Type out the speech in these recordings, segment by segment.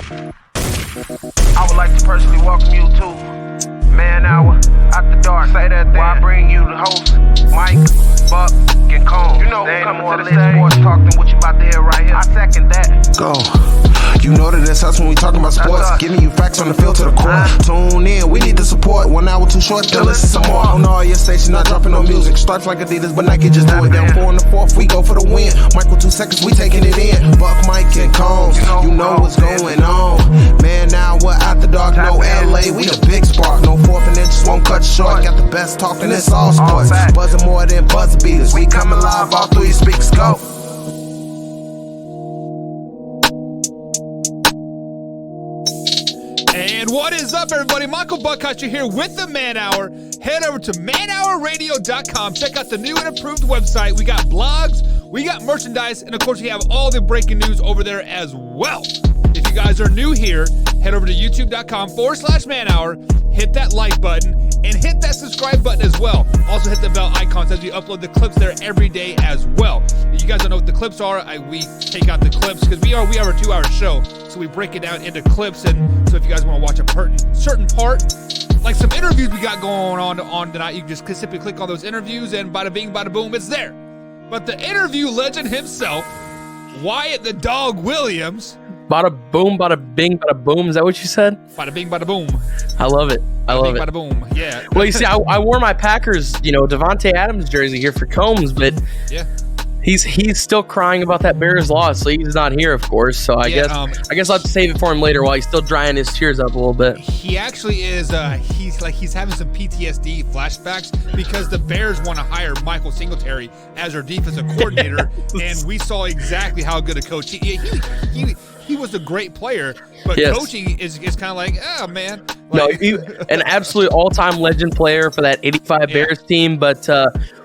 I would like to personally welcome you to Man Hour After Dark. Say that then. While I bring you the host, Mike, Buck, and Cone. You know who's coming to the sports talk than what you about to hear right here. I second that. Go. You know that it's us when we talking about sports. Giving you facts on the field to the core. Tune in, we need the support. 1 hour too short, then listen some more. On all your stations, not dropping no music. Starts like Adidas, but Nike just do it. Down 4 in the 4th, we go for the win. Michael 2 seconds, we taking it in. Buck, Mike, and Combs, you know what's going on. Man, now we're after dark, no LA, we the big spark. No 4th and inches won't cut short. Got the best talking, it's all sports. Buzzing more than buzzer beaters. We coming live all through your speakers. Go. And what is up, everybody? Michael Buckhatcher here with the Man Hour. Head over to manhourradio.com. Check out the new and improved website. We got blogs, we got merchandise, and of course, we have all the breaking news over there as well. If you guys are new here, head over to youtube.com/manhour, hit that like button, and hit that subscribe button as well. Also hit the bell icons as we upload the clips there every day as well. If you guys don't know what the clips are, we take out the clips because we have a 2-hour show, so we break it down into clips. And so if you guys want to watch a certain part, like some interviews we got going on tonight, you can just simply click on those interviews, and bada bing, bada boom, it's there. But the interview legend himself, Wyatt the Dog Williams. Bada boom, bada bing, bada boom. Is that what you said? Bada bing, bada boom. I love it. I love it. Bada boom. Yeah. Well, you see, I wore my Packers, Devontae Adams jersey here for Combs, but yeah, he's still crying about that Bears loss, so he's not here, of course. So I guess I'll have to save it for him later while he's still drying his tears up a little bit. He actually is. He's having some PTSD flashbacks because the Bears want to hire Michael Singletary as their defensive coordinator, and we saw exactly how good a coach he was a great player, but coaching is kind of like, oh man. An absolute all-time legend player for that 85 Bears team, but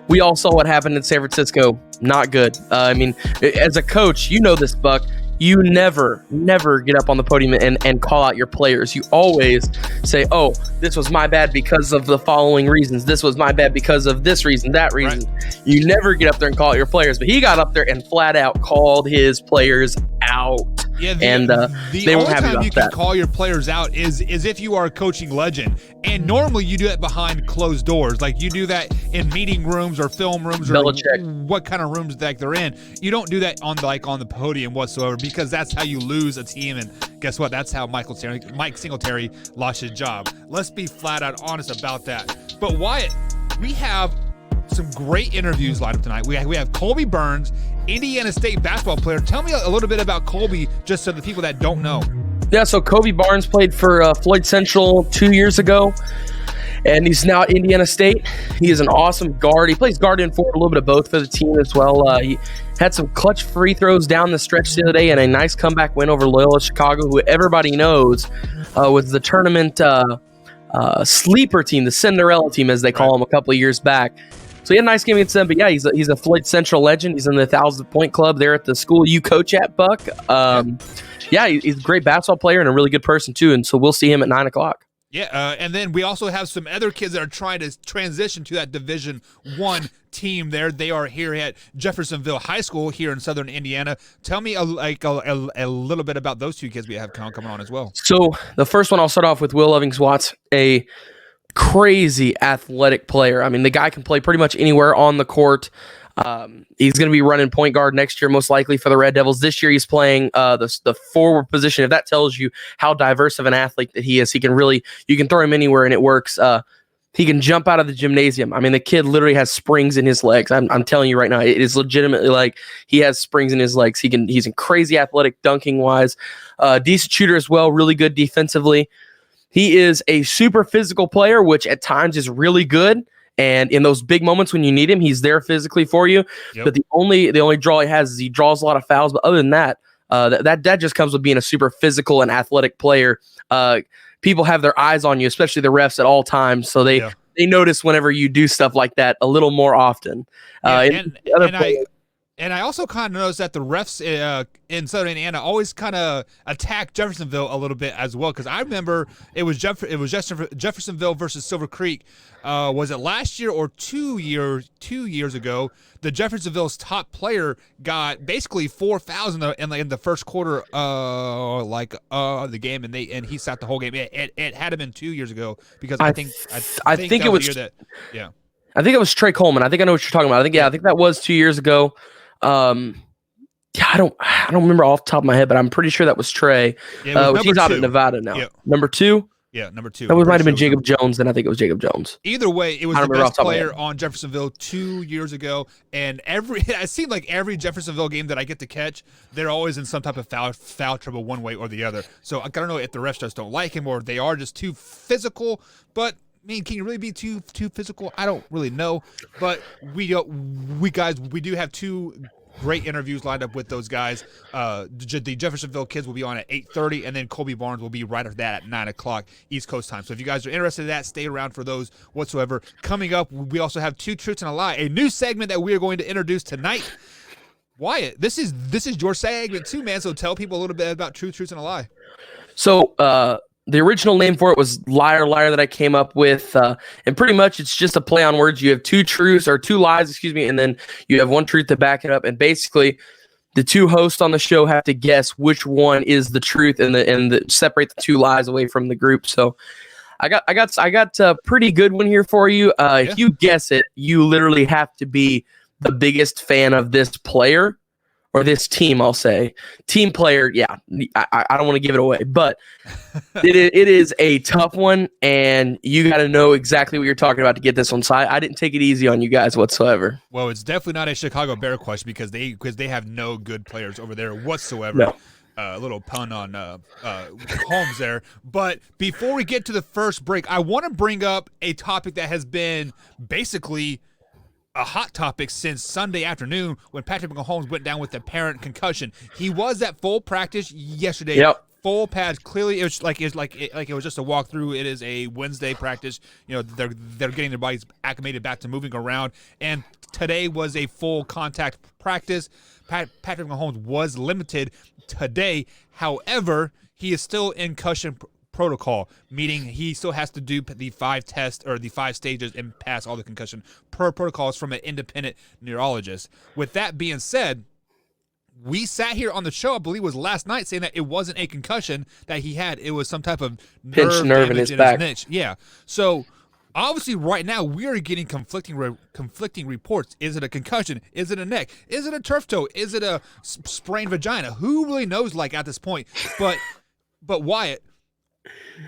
we all saw what happened in San Francisco. Not good. As a coach, you know this, Buck. You never get up on the podium and call out your players. You always say, oh, this was my bad because of the following reasons. This was my bad because of this reason, that reason. Right. You never get up there and call out your players, but he got up there and flat out called his players out. Yeah, they weren't happy about that. The only time you can call your players out is if you are a coaching legend. And normally you do it behind closed doors. Like you do that in meeting rooms or film rooms or what kind of rooms that they're in. You don't do that on the podium whatsoever because that's how you lose a team. And guess what? That's how Mike Singletary lost his job. Let's be flat out honest about that. But Wyatt, we have some great interviews lined up tonight. We have Colby Burns, Indiana State basketball player. Tell me a little bit about Colby, just so the people that don't know. Yeah, so Colby Barnes played for Floyd Central 2 years ago, and he's now at Indiana State. He is an awesome guard. He plays guard and forward, a little bit of both for the team as well. He had some clutch free throws down the stretch the other day and a nice comeback win over Loyola Chicago, who everybody knows was the tournament sleeper team, the Cinderella team, as they call them, a couple of years back. So he had a nice game against them, but yeah, he's a Floyd Central legend. He's in the 1,000-point club there at the school you coach at, Buck. Yeah, he's a great basketball player and a really good person too, and so we'll see him at 9 o'clock. Yeah, and then we also have some other kids that are trying to transition to that Division I team there. They are here at Jeffersonville High School here in southern Indiana. Tell me a little bit about those two kids we have coming on as well. So the first one, I'll start off with Will Lovings-Watts, a crazy athletic player. I mean, the guy can play pretty much anywhere on the court. He's going to be running point guard next year, most likely for the Red Devils. This year, he's playing the forward position. If that tells you how diverse of an athlete that he is, you can throw him anywhere and it works. He can jump out of the gymnasium. I mean, the kid literally has springs in his legs. I'm telling you right now, it is legitimately like he has springs in his legs. He's crazy athletic dunking wise, decent shooter as well, really good defensively. He is a super physical player, which at times is really good. And in those big moments when you need him, he's there physically for you. Yep. But the only draw he has is he draws a lot of fouls. But other than that, that just comes with being a super physical and athletic player. People have their eyes on you, especially the refs at all times. So they They notice whenever you do stuff like that a little more often. And And I also kind of noticed that the refs in Southern Indiana always kind of attack Jeffersonville a little bit as well. Because I remember it was Jeffersonville versus Silver Creek. Was it last year or 2 years ago? The Jeffersonville's top player got basically 4 fouls in the first quarter, the game, and he sat the whole game. It had been 2 years ago because I think it was the year that, yeah. I think it was Trey Coleman. I think I know what you're talking about. I think that was 2 years ago. I don't remember off the top of my head, but I'm pretty sure that was Trey. Yeah, which he's out in Nevada now. Yeah. Number 2? Yeah, number 2. That might have been Jacob Jones, then I think it was Jacob Jones. Either way, it was the best player on Jeffersonville 2 years ago, and it seemed like every Jeffersonville game that I get to catch, they're always in some type of foul trouble one way or the other. So I don't know if the refs just don't like him or they are just too physical, but I mean, can you really be too physical? I don't really know, but we do have 2 great interviews lined up with those guys. The Jeffersonville kids will be on at 8:30, and then Colby Barnes will be right after that at 9 o'clock East Coast time. So if you guys are interested in that, stay around for those whatsoever. Coming up, we also have 2 Truths and a Lie, a new segment that we are going to introduce tonight. Wyatt, this is your segment too, man. So tell people a little bit about Truths and a Lie. So the original name for it was Liar Liar that I came up with, and pretty much it's just a play on words. You have 2 truths or 2 lies, and then you have 1 truth to back it up. And basically, the 2 hosts on the show have to guess which one is the truth and separate the 2 lies away from the group. So I got a pretty good one here for you. If you guess it, you literally have to be the biggest fan of this player. Or this team, I'll say. Team player, yeah. I don't want to give it away, but it is a tough one, and you got to know exactly what you're talking about to get this one. So I didn't take it easy on you guys whatsoever. Well, it's definitely not a Chicago Bear question because they have no good players over there whatsoever. No. A little pun on Mahomes there. But before we get to the first break, I want to bring up a topic that has been basically a hot topic since Sunday afternoon when Patrick Mahomes went down with apparent concussion. He was at full practice yesterday. Yep. Full pads. Clearly, it was it was just a walkthrough. It is a Wednesday practice. You know, they're getting their bodies acclimated back to moving around. And today was a full contact practice. Patrick Mahomes was limited today. However, he is still in concussion protocol, meaning he still has to do the 5 tests or the 5 stages and pass all the concussion protocols from an independent neurologist. With that being said, we sat here on the show, I believe it was last night, saying that it wasn't a concussion that he had. It was some type of pinched nerve in his back. Yeah. So obviously right now we are getting conflicting reports. Is it a concussion? Is it a neck? Is it a turf toe? Is it a sprained vagina? Who really knows at this point? But Wyatt,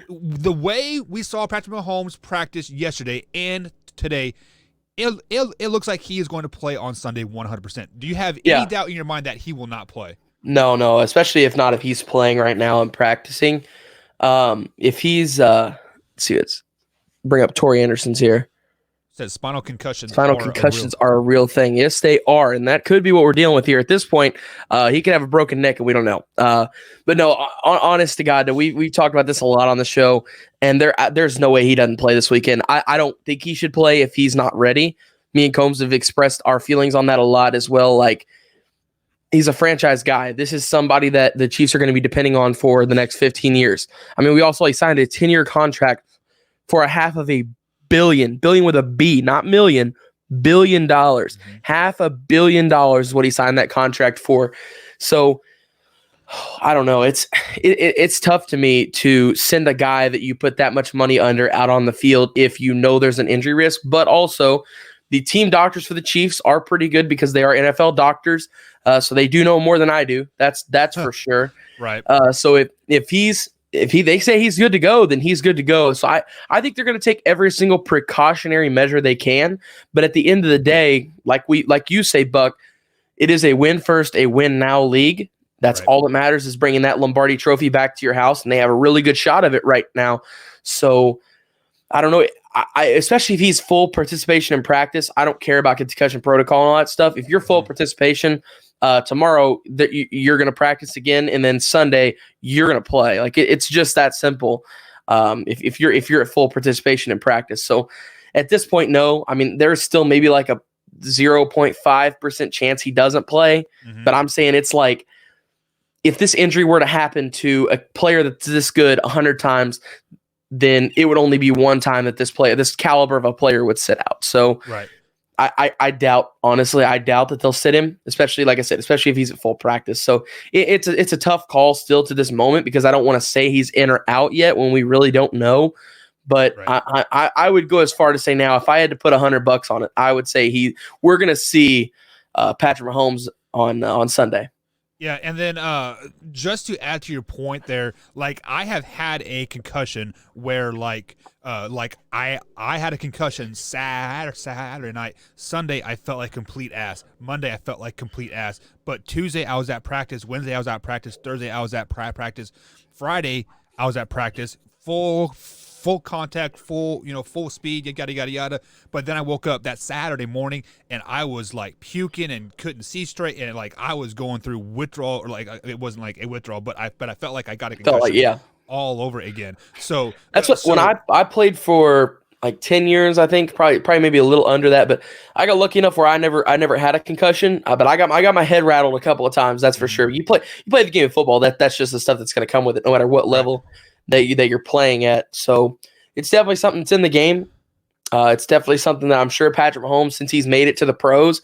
the way we saw Patrick Mahomes practice yesterday and today, it looks like he is going to play on Sunday 100%. Do you have any doubt in your mind that he will not play? No, especially if he's playing right now and practicing. If he's let's see, let's bring up Tori Anderson's here. Says spinal concussions. Spinal concussions are a real thing. Yes, they are, and that could be what we're dealing with here. At this point, he could have a broken neck, and we don't know. But no, honest to God, we talked about this a lot on the show, and there's no way he doesn't play this weekend. I don't think he should play if he's not ready. Me and Combs have expressed our feelings on that a lot as well. Like, he's a franchise guy. This is somebody that the Chiefs are going to be depending on for the next 15 years. I mean, we also signed a 10-year contract for a $500 million with a B, not million, $1 billion. $500 million is what he signed that contract for. So I don't know. It's tough to me to send a guy that you put that much money under out on the field if you know there's an injury risk. But also, the team doctors for the Chiefs are pretty good because they are NFL doctors, so they do know more than I do. That's for sure. Right. So if they say he's good to go, then he's good to go. So I think they're going to take every single precautionary measure they can. But at the end of the day, like you say, Buck, it is a win first, a win now league. That's all that matters, is bringing that Lombardi trophy back to your house, and they have a really good shot of it right now. So I don't know. I especially if he's full participation in practice, I don't care about concussion protocol and all that stuff. If you're full participation, tomorrow you're going to practice again, and then Sunday you're going to play. Like it's just that simple. If you're at full participation in practice. So at this point, no. I mean, there's still maybe like a 0.5% chance he doesn't play. Mhm. But I'm saying it's like, if this injury were to happen to a player that's this good 100 times, then it would only be one time that this caliber of a player would sit out. So Right. I doubt, honestly, I doubt that they'll sit him, especially, like I said, especially if he's at full practice. So it's a tough call still to this moment, because I don't want to say he's in or out yet when we really don't know. But Right. I would go as far to say now, if I had to put $100 on it, I would say we're going to see Patrick Mahomes on Sunday. Yeah, and then just to add to your point there, like I have had a concussion where like I had a concussion Saturday night. Sunday I felt like complete ass. Monday I felt like complete ass. But Tuesday I was at practice. Wednesday I was at practice. Thursday I was at practice. Friday I was at practice. Full contact, full speed, yada. But then I woke up that Saturday morning and I was like puking and couldn't see straight, and like I was going through withdrawal, or like it wasn't like a withdrawal, but I felt like I got a concussion all over again. So that's when I played for like 10 years, I think, probably maybe a little under that, but I got lucky enough where I never had a concussion, but I got my head rattled a couple of times, that's for sure. You play the game of football, that's just the stuff that's going to come with it, no matter what level that you're playing at. So it's definitely something that's in the game. It's definitely something that I'm sure Patrick Mahomes, since he's made it to the pros,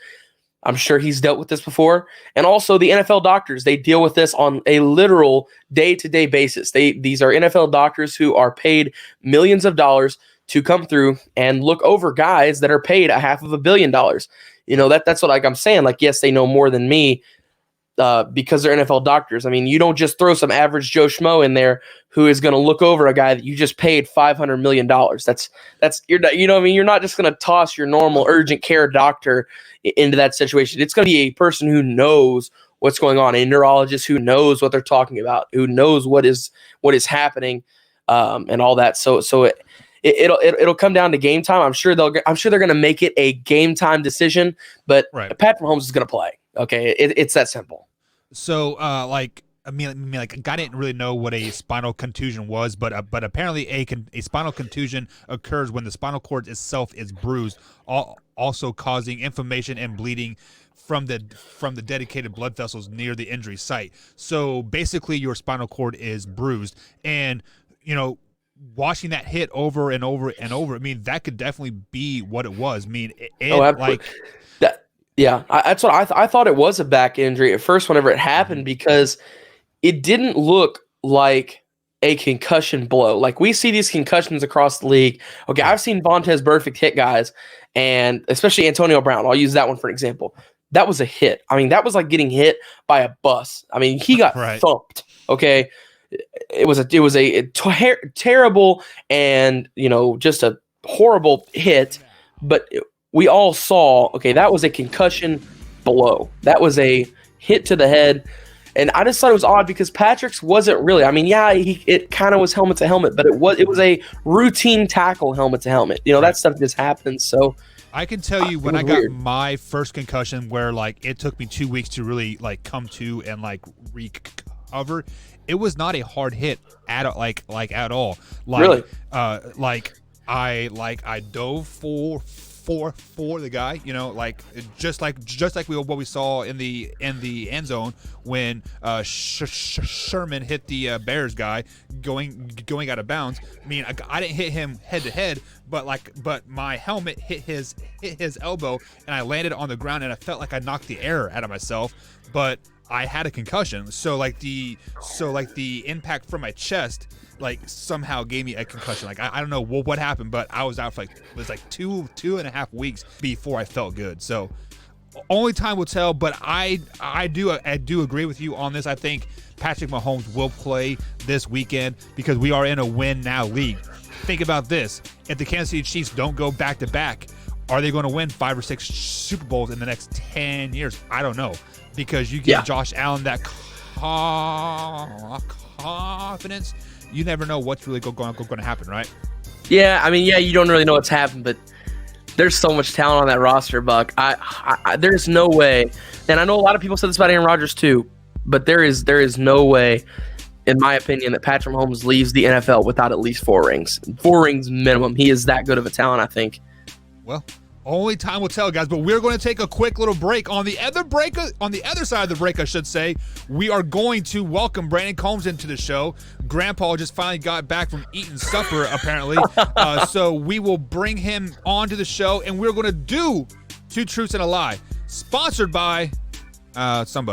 I'm sure he's dealt with this before. And also the NFL doctors, they deal with this on a literal day-to-day basis. These are NFL doctors who are paid millions of dollars to come through and look over guys that are paid $500 million. That's what, like I'm saying, like, yes, they know more than me, because they're NFL doctors. I mean, you don't just throw some average Joe Schmo in there who is going to look over a guy that you just paid $500 million. That's you're not just going to toss your normal urgent care doctor into that situation. It's going to be a person who knows what's going on, a neurologist who knows what they're talking about, who knows what is happening, and all that. So it'll come down to game time. I'm sure they're going to make it a game time decision, but Patrick Mahomes is going to play. Okay, it's that simple. So, I mean, like, I didn't really know what a spinal contusion was, but apparently a spinal contusion occurs when the spinal cord itself is bruised, also causing inflammation and bleeding from the dedicated blood vessels near the injury site. So basically, your spinal cord is bruised, and watching that hit over and over and over, I mean, that could definitely be what it was. I mean, Yeah, that's what I thought it was a back injury at first whenever it happened, because it didn't look like a concussion blow. Like, we see these concussions across the league. Okay, I've seen Vontaze Burfict hit guys, and especially Antonio Brown. I'll use that one for example. That was a hit. I mean, that was like getting hit by a bus. I mean, he got thumped. Okay, it was a terrible and just a horrible hit, but we all saw, okay, that was a concussion blow. That was a hit to the head. And I just thought it was odd because Patrick's wasn't really. I mean, yeah, it kind of was helmet to helmet, but it was a routine tackle helmet to helmet. That stuff just happens. So I can tell you when I got my first concussion, where like it took me 2 weeks to really like come to and like recover. It was not a hard hit at all. At all. Like, really? I dove for the guy, just like what we saw in the end zone when Sherman hit the Bears guy going out of bounds. I mean, I didn't hit him head to head, but my helmet hit his elbow, and I landed on the ground, and I felt like I knocked the air out of myself, but I had a concussion. So the impact from my chest somehow gave me a concussion. I don't know what happened, but I was out for it was 2.5 weeks before I felt good. So only time will tell, but I do agree with you on this. I think Patrick Mahomes will play this weekend because we are in a win now league. Think about this. If the Kansas City Chiefs don't go back to back, are they going to win 5 or 6 Super Bowls in the next 10 years? I don't know, because you give Josh Allen that confidence. You never know what's really going to happen, right? Yeah, I mean, you don't really know what's happened, but there's so much talent on that roster, Buck. There's no way, and I know a lot of people said this about Aaron Rodgers too, but there is no way, in my opinion, that Patrick Mahomes leaves the NFL without at least 4 rings. 4 rings minimum. He is that good of a talent, I think. Well, Only time will tell, guys. But we're going to take a quick little break. On the other side of the break, I should say, we are going to welcome Brandon Combs into the show. Grandpa just finally got back from eating supper, apparently. So we will bring him onto the show, and we're going to do Two Truths and a Lie, sponsored by somebody.